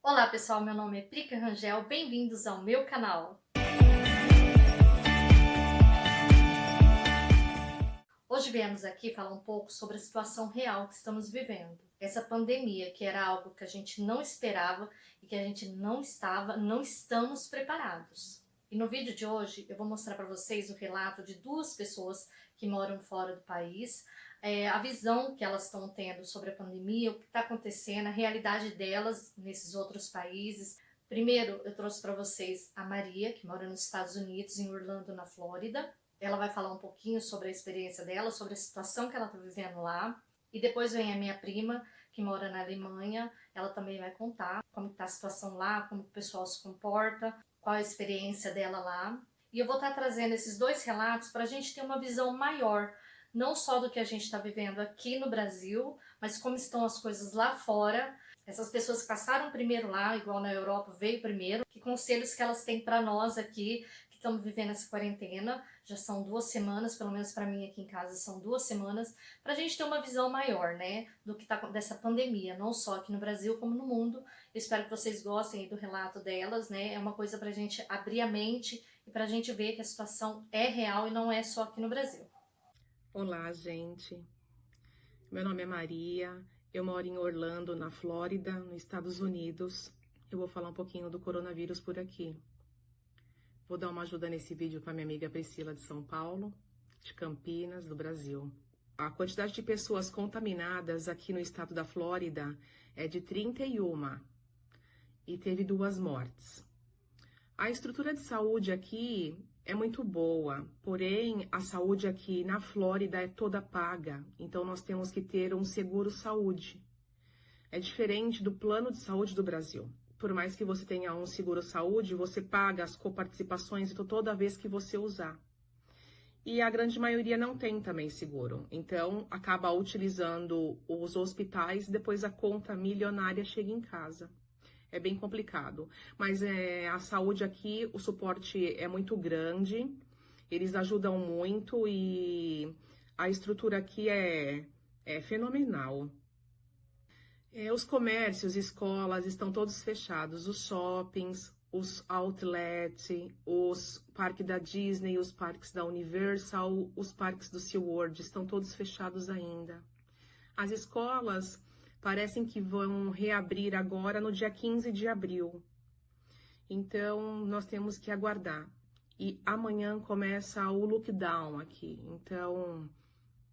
Olá pessoal, meu nome é Prica Rangel, bem-vindos ao meu canal. Hoje viemos aqui falar um pouco sobre a situação real que estamos vivendo. Essa pandemia, que era algo que a gente não esperava e que a gente não estamos preparados. E no vídeo de hoje eu vou mostrar para vocês o relato de duas pessoas que moram fora do país, a visão que elas estão tendo sobre a pandemia, o que está acontecendo, a realidade delas nesses outros países. Primeiro eu trouxe para vocês a Maria, que mora nos Estados Unidos, em Orlando, na Flórida. Ela vai falar um pouquinho sobre a experiência dela, sobre a situação que ela está vivendo lá. E depois vem a minha prima, que mora na Alemanha. Ela também vai contar como está a situação lá, como o pessoal se comporta, qual a experiência dela lá. E eu vou estar trazendo esses dois relatos para a gente ter uma visão maior, não só do que a gente está vivendo aqui no Brasil, mas como estão as coisas lá fora. Essas pessoas que passaram primeiro lá, igual na Europa, veio primeiro. Que conselhos que elas têm para nós aqui, que estamos vivendo essa quarentena. Já são 2 semanas, pelo menos para mim aqui em casa são 2 semanas, para a gente ter uma visão maior, né, do que tá dessa pandemia, não só aqui no Brasil como no mundo. Eu espero que vocês gostem do relato delas, né, é uma coisa para a gente abrir a mente e para a gente ver que a situação é real e não é só aqui no Brasil. Olá, gente. Meu nome é Maria, eu moro em Orlando, na Flórida, nos Estados Unidos. Eu vou falar um pouquinho do coronavírus por aqui. Vou dar uma ajuda nesse vídeo para minha amiga Priscila de São Paulo, de Campinas, do Brasil. A quantidade de pessoas contaminadas aqui no estado da Flórida é de 31 e teve 2 mortes. A estrutura de saúde aqui é muito boa, porém a saúde aqui na Flórida é toda paga, então nós temos que ter um seguro saúde. É diferente do plano de saúde do Brasil. Por mais que você tenha um seguro saúde, você paga as coparticipações toda vez que você usar. E a grande maioria não tem também seguro, então acaba utilizando os hospitais e depois a conta milionária chega em casa. É bem complicado, mas a saúde aqui, o suporte é muito grande, eles ajudam muito e a estrutura aqui é fenomenal. Os comércios, escolas estão todos fechados, os shoppings, os outlets, os parques da Disney, os parques da Universal, os parques do SeaWorld estão todos fechados ainda. As escolas parecem que vão reabrir agora no dia 15 de abril. Então, nós temos que aguardar. E amanhã começa o lockdown aqui. Então,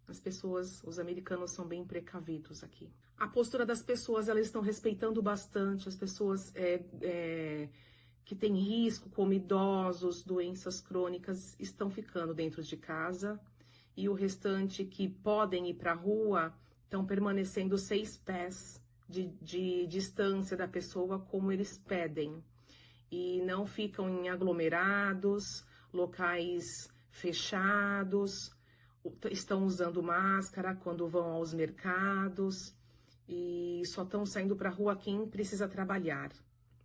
as pessoas, os americanos são bem precavidos aqui. A postura das pessoas, elas estão respeitando bastante. As pessoas que têm risco, como idosos, doenças crônicas, estão ficando dentro de casa. E o restante que podem ir para a rua estão permanecendo 6 pés de distância da pessoa, como eles pedem. E não ficam em aglomerados, locais fechados, estão usando máscara quando vão aos mercados e só estão saindo para a rua quem precisa trabalhar.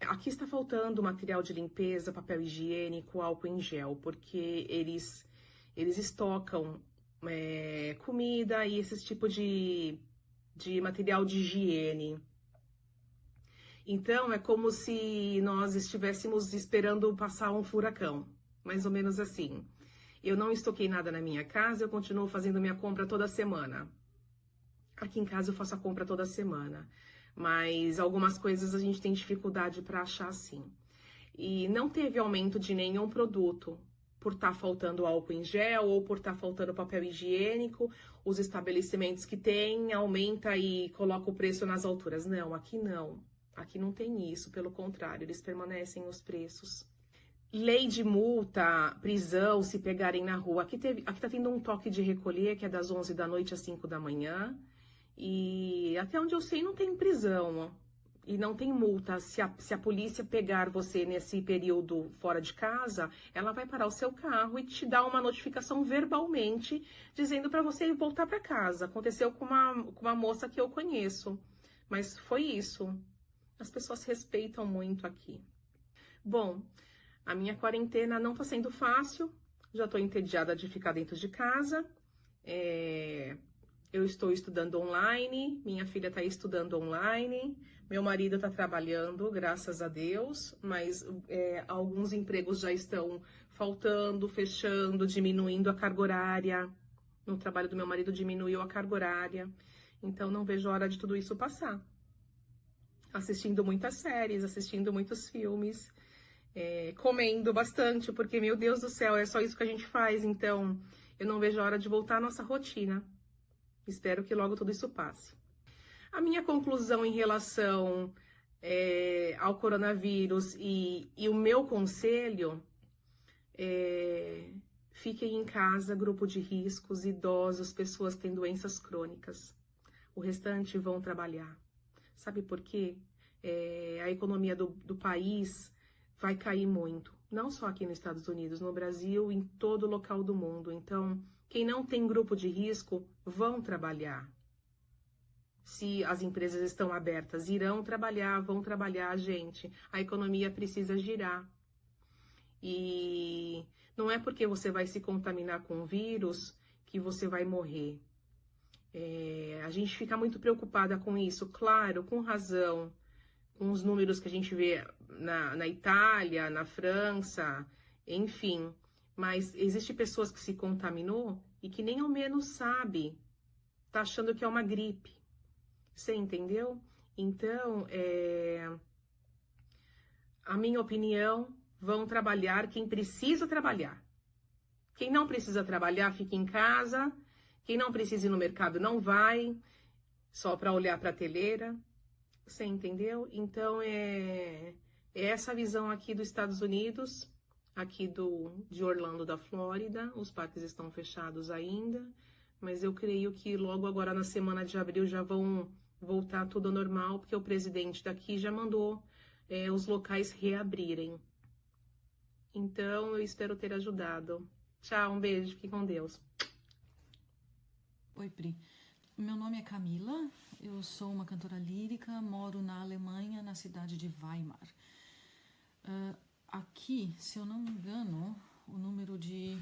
Aqui está faltando material de limpeza, papel higiênico, álcool em gel, porque eles estocam comida e esse tipo de material de higiene. Então, é como se nós estivéssemos esperando passar um furacão, mais ou menos assim. Eu não estoquei nada na minha casa, eu continuo fazendo minha compra toda semana. Aqui em casa eu faço a compra toda semana, mas algumas coisas a gente tem dificuldade para achar sim. E não teve aumento de nenhum produto, por estar faltando álcool em gel ou por estar faltando papel higiênico, os estabelecimentos que tem aumenta e coloca o preço nas alturas. Não, aqui não. Aqui não tem isso, pelo contrário, eles permanecem os preços. Lei de multa, prisão, se pegarem na rua. Aqui tá tendo um toque de recolher, que é das 11 da noite às 5 da manhã. E até onde eu sei não tem prisão, e não tem multa. Se a polícia pegar você nesse período fora de casa, ela vai parar o seu carro e te dar uma notificação verbalmente, dizendo para você voltar para casa. Aconteceu com uma moça que eu conheço, mas foi isso. As pessoas respeitam muito aqui. Bom, a minha quarentena não está sendo fácil, já estou entediada de ficar dentro de casa. Eu estou estudando online, minha filha está estudando online, Meu marido está trabalhando, graças a Deus, mas alguns empregos já estão faltando, fechando, diminuindo a carga horária. No trabalho do meu marido diminuiu a carga horária. Então não vejo a hora de tudo isso passar. Assistindo muitas séries, assistindo muitos filmes, comendo bastante, porque, meu Deus do céu, é só isso que a gente faz. Então eu não vejo a hora de voltar à nossa rotina. Espero que logo tudo isso passe. A minha conclusão em relação ao coronavírus e o meu conselho fiquem em casa, grupo de riscos, idosos, pessoas que têm doenças crônicas. O restante vão trabalhar. Sabe por quê? A economia do país vai cair muito. Não só aqui nos Estados Unidos, no Brasil, em todo local do mundo. Então, quem não tem grupo de risco, vão trabalhar. Se as empresas estão abertas, irão trabalhar, vão trabalhar, gente. A economia precisa girar. E não é porque você vai se contaminar com o vírus que você vai morrer. A gente fica muito preocupada com isso, claro, com razão, com os números que a gente vê na Itália, na França, enfim. Mas existem pessoas que se contaminou e que nem ao menos sabe, tá achando que é uma gripe. Você entendeu? Então, a minha opinião, vão trabalhar quem precisa trabalhar. Quem não precisa trabalhar, fica em casa. Quem não precisa ir no mercado, não vai. Só para olhar a prateleira. Você entendeu? Então, é essa visão aqui dos Estados Unidos, aqui de Orlando, da Flórida. Os parques estão fechados ainda. Mas eu creio que logo agora, na semana de abril, já vão voltar tudo ao normal, porque o presidente daqui já mandou os locais reabrirem. Então, eu espero ter ajudado. Tchau, um beijo, fique com Deus. Oi, Pri. Meu nome é Camila, eu sou uma cantora lírica, moro na Alemanha, na cidade de Weimar. Aqui, se eu não me engano, o número de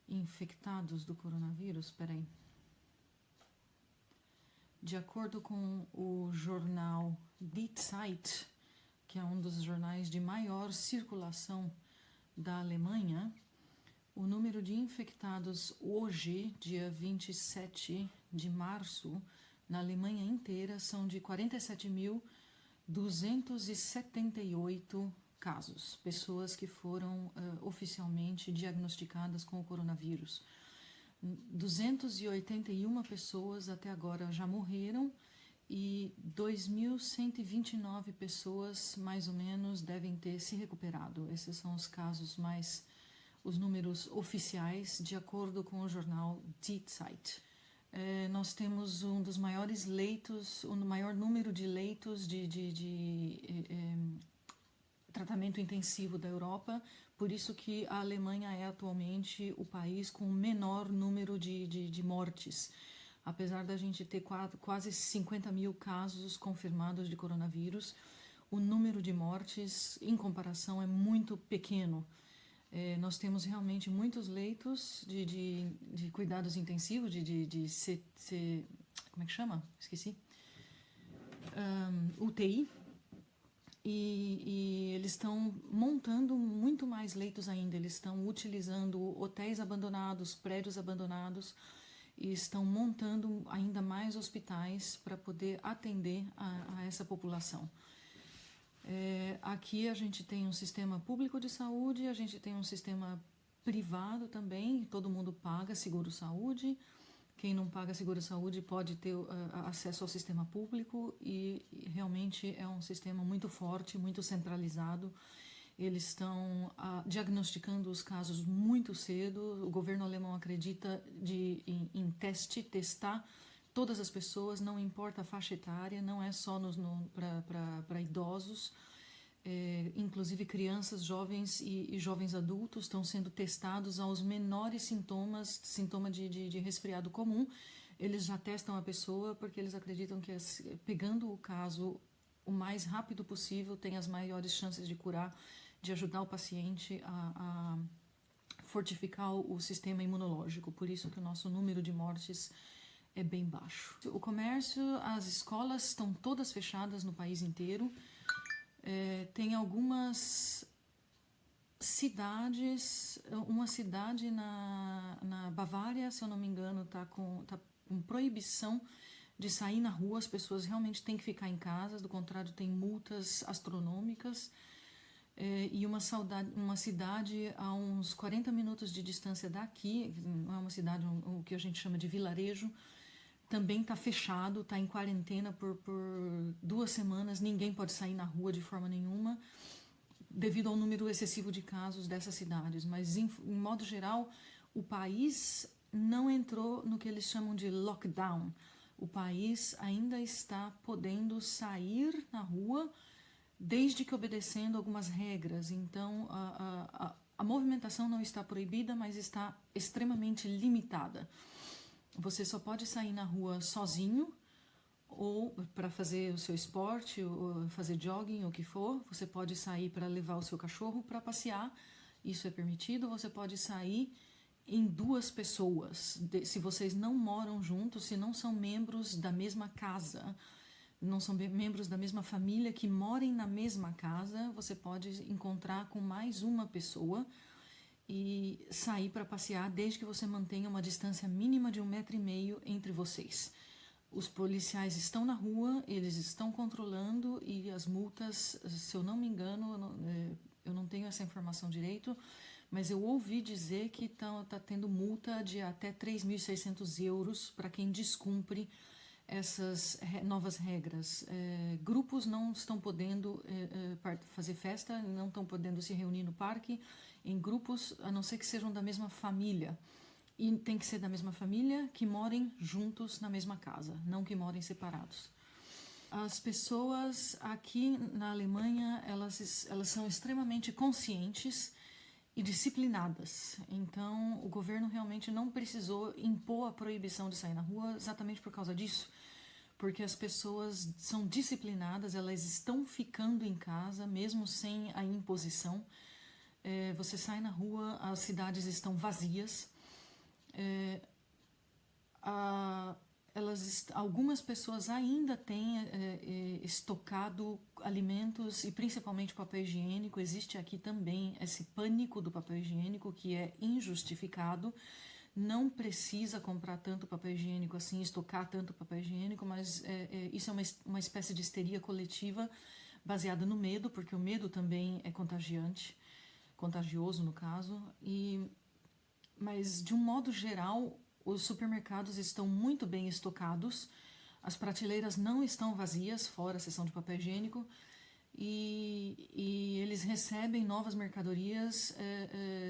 infectados do coronavírus, peraí. De acordo com o jornal Die Zeit, que é um dos jornais de maior circulação da Alemanha, o número de infectados hoje, dia 27 de março, na Alemanha inteira, são de 47.278 casos, pessoas que foram oficialmente diagnosticadas com o coronavírus. 281 pessoas até agora já morreram e 2.129 pessoas, mais ou menos, devem ter se recuperado. Esses são os casos os números oficiais, de acordo com o jornal Die Zeit. Nós temos um dos maiores leitos, o maior número de leitos de tratamento intensivo da Europa, por isso que a Alemanha é atualmente o país com o menor número de mortes. Apesar da gente ter quase 50 mil casos confirmados de coronavírus, o número de mortes, em comparação, é muito pequeno. Nós temos realmente muitos leitos de cuidados intensivos, como é que chama? Esqueci. UTI. E eles estão montando muito mais leitos ainda. Eles estão utilizando hotéis abandonados, prédios abandonados, e estão montando ainda mais hospitais para poder atender a essa população. Aqui a gente tem um sistema público de saúde, a gente tem um sistema privado também, todo mundo paga seguro-saúde. Quem não paga seguro-saúde pode ter acesso ao sistema público e realmente é um sistema muito forte, muito centralizado. Eles estão diagnosticando os casos muito cedo. O governo alemão acredita em testar todas as pessoas, não importa a faixa etária, não é só para idosos. Inclusive crianças, jovens e jovens adultos estão sendo testados aos menores sintoma de resfriado comum. Eles já testam a pessoa porque eles acreditam que pegando o caso o mais rápido possível tem as maiores chances de curar, de ajudar o paciente a fortificar o sistema imunológico. Por isso que o nosso número de mortes é bem baixo. O comércio, as escolas estão todas fechadas no país inteiro. Tem algumas cidades, uma cidade na Bavária, se eu não me engano, tá com proibição de sair na rua. As pessoas realmente têm que ficar em casa, do contrário tem multas astronômicas. E uma cidade a uns 40 minutos de distância daqui, é uma cidade, o que a gente chama de vilarejo, também está fechado, está em quarentena por 2 semanas, ninguém pode sair na rua de forma nenhuma, devido ao número excessivo de casos dessas cidades. Mas, em modo geral, o país não entrou no que eles chamam de lockdown. O país ainda está podendo sair na rua, desde que obedecendo algumas regras. Então, a movimentação não está proibida, mas está extremamente limitada. Você só pode sair na rua sozinho, ou para fazer o seu esporte, ou fazer jogging, ou o que for. Você pode sair para levar o seu cachorro para passear, isso é permitido. Você pode sair em 2 pessoas, se vocês não moram juntos, se não são membros da mesma casa, não são membros da mesma família que morem na mesma casa, você pode encontrar com mais uma pessoa e sair para passear, desde que você mantenha uma distância mínima de 1,5 m entre vocês. Os policiais estão na rua, eles estão controlando, e as multas, se eu não me engano, eu não tenho essa informação direito, mas eu ouvi dizer que tá tendo multa de até 3.600 euros para quem descumpre essas novas regras. Grupos não estão podendo fazer festa, não estão podendo se reunir no parque em grupos, a não ser que sejam da mesma família. E tem que ser da mesma família, que morem juntos na mesma casa, não que morem separados. As pessoas aqui na Alemanha, elas são extremamente conscientes e disciplinadas. Então, o governo realmente não precisou impor a proibição de sair na rua exatamente por causa disso, porque as pessoas são disciplinadas, elas estão ficando em casa, mesmo sem a imposição. Você sai na rua, as cidades estão vazias. Algumas pessoas ainda têm estocado alimentos e principalmente papel higiênico. Existe aqui também esse pânico do papel higiênico, que é injustificado. Não precisa comprar tanto papel higiênico assim, estocar tanto papel higiênico, mas isso é uma espécie de histeria coletiva baseada no medo, porque o medo também é contagioso no caso. Mas de um modo geral, os supermercados estão muito bem estocados, as prateleiras não estão vazias, fora a seção de papel higiênico, e eles recebem novas mercadorias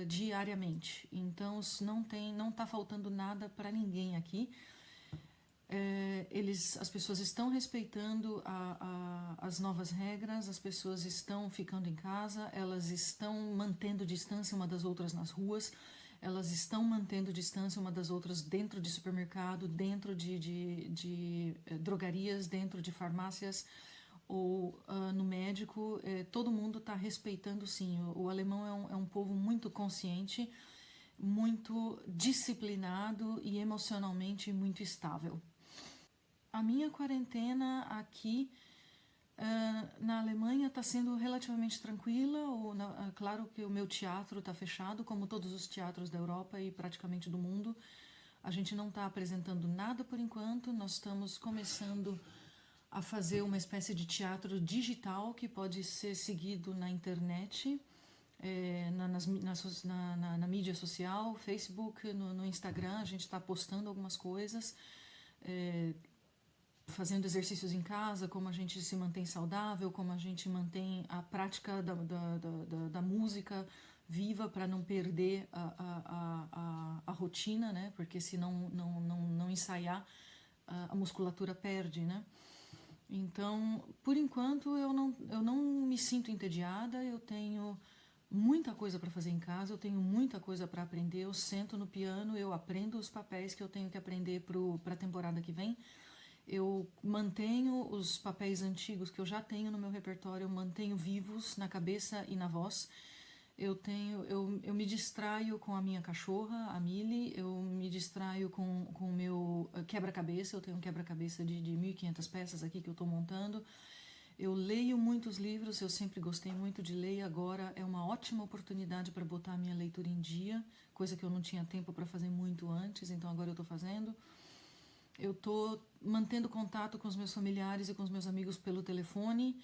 diariamente. Então não está faltando nada para ninguém aqui. As pessoas estão respeitando as novas regras, as pessoas estão ficando em casa, elas estão mantendo distância uma das outras nas ruas, elas estão mantendo distância uma das outras dentro de supermercado, dentro de drogarias, dentro de farmácias ou no médico. Todo mundo está respeitando, sim. O alemão é um povo muito consciente, muito disciplinado e emocionalmente muito estável. A minha quarentena aqui na Alemanha está sendo relativamente tranquila. Claro que o meu teatro está fechado, como todos os teatros da Europa e praticamente do mundo. A gente não está apresentando nada por enquanto. Nós estamos começando a fazer uma espécie de teatro digital que pode ser seguido na internet, na mídia social, Facebook, no Instagram. A gente está postando algumas coisas, fazendo exercícios em casa, como a gente se mantém saudável, como a gente mantém a prática da música viva para não perder a rotina, né? Porque se não ensaiar, a musculatura perde, né? Então, por enquanto, eu não me sinto entediada. Eu tenho muita coisa para fazer em casa, eu tenho muita coisa para aprender. Eu sento no piano, eu aprendo os papéis que eu tenho que aprender para a temporada que vem. Eu mantenho os papéis antigos que eu já tenho no meu repertório, eu mantenho vivos na cabeça e na voz. Eu me distraio com a minha cachorra, a Millie, eu me distraio com o meu quebra-cabeça, eu tenho um quebra-cabeça de 1.500 peças aqui que eu estou montando. Eu leio muitos livros, eu sempre gostei muito de ler, agora é uma ótima oportunidade para botar a minha leitura em dia, coisa que eu não tinha tempo para fazer muito antes, então agora eu estou fazendo. Eu estou mantendo contato com os meus familiares e com os meus amigos pelo telefone,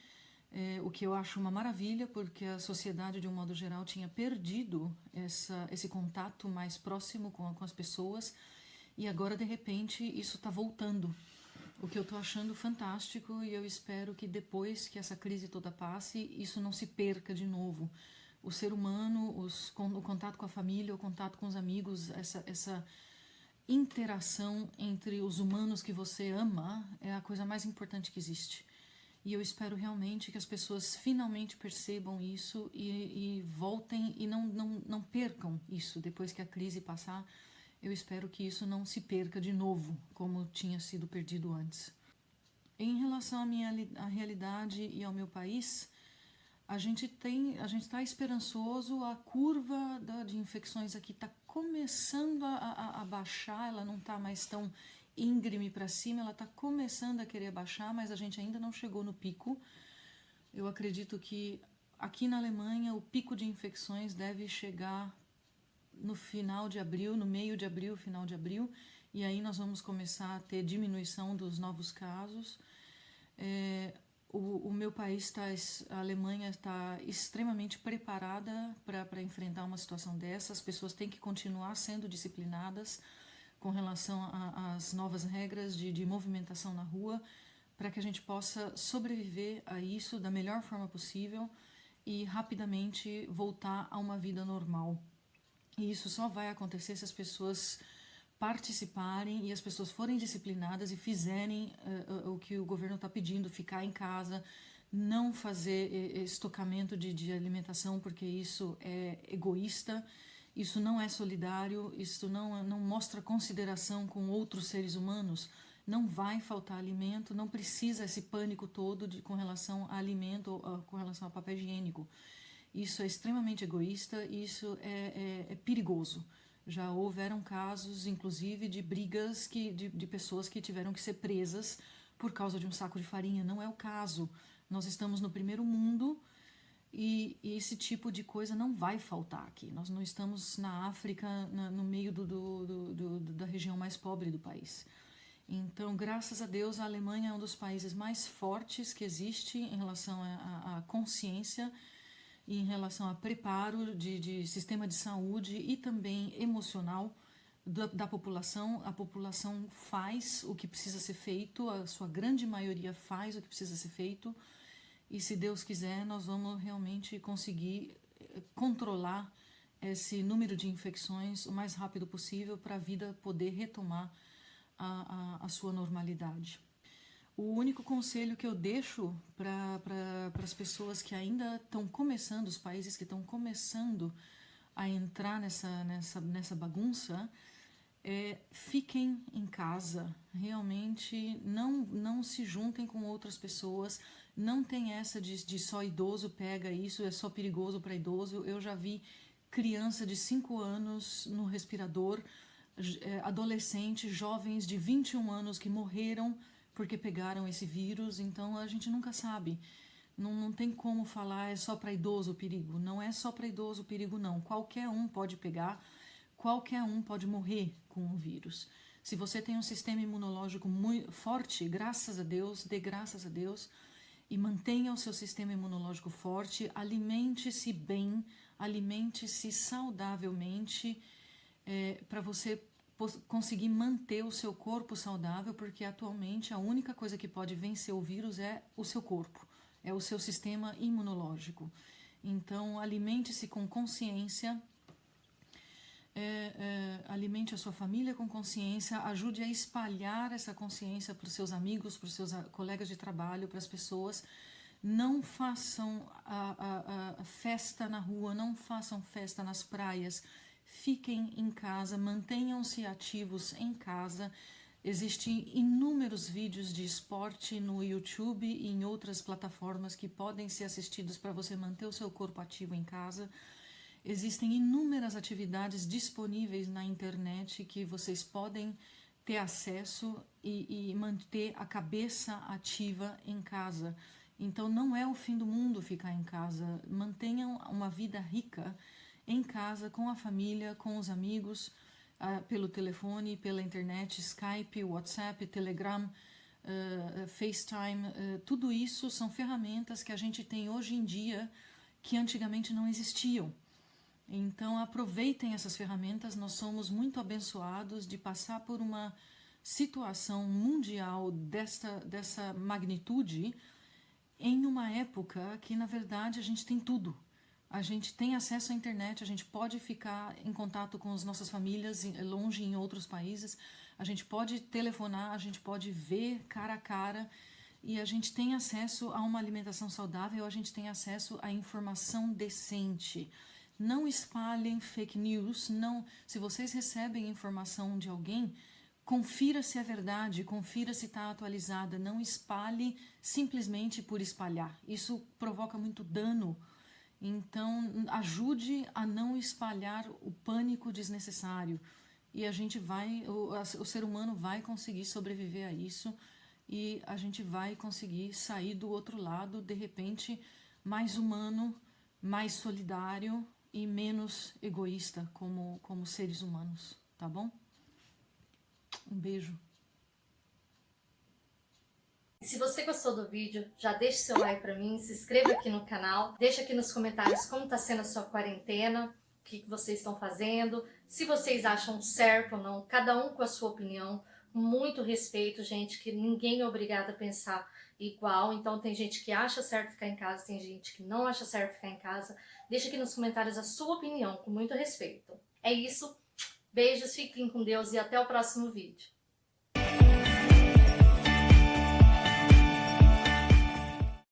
o que eu acho uma maravilha, porque a sociedade, de um modo geral, tinha perdido esse contato mais próximo com as pessoas, e agora, de repente, isso está voltando. O que eu estou achando fantástico, e eu espero que depois que essa crise toda passe, isso não se perca de novo. O ser humano, o contato com a família, o contato com os amigos, essa interação entre os humanos que você ama é a coisa mais importante que existe. E eu espero realmente que as pessoas finalmente percebam isso e voltem e não percam isso depois que a crise passar. Eu espero que isso não se perca de novo, como tinha sido perdido antes. Em relação à realidade e ao meu país, a gente está esperançoso, a curva de infecções aqui está começando a baixar, ela não está mais tão íngreme para cima, ela está começando a querer baixar, mas a gente ainda não chegou no pico. Eu acredito que aqui na Alemanha o pico de infecções deve chegar no final de abril, no meio de abril, final de abril, e aí nós vamos começar a ter diminuição dos novos casos. O meu país, a Alemanha, está extremamente preparada para enfrentar uma situação dessa. As pessoas têm que continuar sendo disciplinadas com relação às novas regras de movimentação na rua, para que a gente possa sobreviver a isso da melhor forma possível e rapidamente voltar a uma vida normal. E isso só vai acontecer se as pessoas participarem e as pessoas forem disciplinadas e fizerem o que o governo está pedindo, ficar em casa, não fazer estocamento de alimentação, porque isso é egoísta, isso não é solidário, isso não mostra consideração com outros seres humanos. Não vai faltar alimento, não precisa esse pânico todo com relação a alimento, com relação a papel higiênico. Isso é extremamente egoísta e isso é perigoso. Já houveram casos, inclusive, de brigas de pessoas que tiveram que ser presas por causa de um saco de farinha. Não é o caso. Nós estamos no primeiro mundo e esse tipo de coisa não vai faltar aqui. Nós não estamos na África, no meio da região mais pobre do país. Então, graças a Deus, a Alemanha é um dos países mais fortes que existe em relação à consciência e em relação a preparo de sistema de saúde e também emocional da população. A população faz o que precisa ser feito, a sua grande maioria faz o que precisa ser feito, e se Deus quiser, nós vamos realmente conseguir controlar esse número de infecções o mais rápido possível para a vida poder retomar a sua normalidade. O único conselho que eu deixo para as pessoas que ainda estão começando, os países que estão começando a entrar nessa bagunça, fiquem em casa, realmente não se juntem com outras pessoas, não tem essa de só idoso pega isso, é só perigoso para idoso. Eu já vi criança de 5 anos no respirador, adolescentes, jovens de 21 anos que morreram porque pegaram esse vírus, então a gente nunca sabe. Não tem como falar é só para idoso o perigo. Não é só para idoso o perigo, não. Qualquer um pode pegar, qualquer um pode morrer com o vírus. Se você tem um sistema imunológico muito forte, graças a Deus, dê graças a Deus, e mantenha o seu sistema imunológico forte, alimente-se bem, alimente-se saudavelmente, para você conseguir manter o seu corpo saudável, porque atualmente a única coisa que pode vencer o vírus é o seu corpo, é o seu sistema imunológico. Então, alimente-se com consciência, alimente a sua família com consciência, ajude a espalhar essa consciência para os seus amigos, para os seus colegas de trabalho, para as pessoas. Não façam a festa na rua, não façam festa nas praias. Fiquem em casa, mantenham-se ativos em casa. Existem inúmeros vídeos de esporte no YouTube e em outras plataformas que podem ser assistidos para você manter o seu corpo ativo em casa. Existem inúmeras atividades disponíveis na internet que vocês podem ter acesso e manter a cabeça ativa em casa. Então não é o fim do mundo ficar em casa. Mantenham uma vida rica em casa, com a família, com os amigos, pelo telefone, pela internet, Skype, WhatsApp, Telegram, FaceTime. Tudo isso são ferramentas que a gente tem hoje em dia que antigamente não existiam. Então aproveitem essas ferramentas. Nós somos muito abençoados de passar por uma situação mundial dessa magnitude em uma época que na verdade a gente tem tudo. A gente tem acesso à internet, a gente pode ficar em contato com as nossas famílias longe em outros países, a gente pode telefonar, a gente pode ver cara a cara, e a gente tem acesso a uma alimentação saudável, a gente tem acesso a informação decente. Não espalhem fake news, não. Se vocês recebem informação de alguém, confira se é verdade, confira se está atualizada, não espalhe simplesmente por espalhar. Isso provoca muito dano. Então, ajude a não espalhar o pânico desnecessário. E a gente o ser humano vai conseguir sobreviver a isso e a gente vai conseguir sair do outro lado, de repente, mais humano, mais solidário e menos egoísta como seres humanos, tá bom? Um beijo. Se você gostou do vídeo, já deixe seu like pra mim, se inscreva aqui no canal, deixa aqui nos comentários como tá sendo a sua quarentena, o que vocês estão fazendo, se vocês acham certo ou não, cada um com a sua opinião, muito respeito, gente, que ninguém é obrigado a pensar igual, então tem gente que acha certo ficar em casa, tem gente que não acha certo ficar em casa, deixa aqui nos comentários a sua opinião, com muito respeito. É isso, beijos, fiquem com Deus e até o próximo vídeo.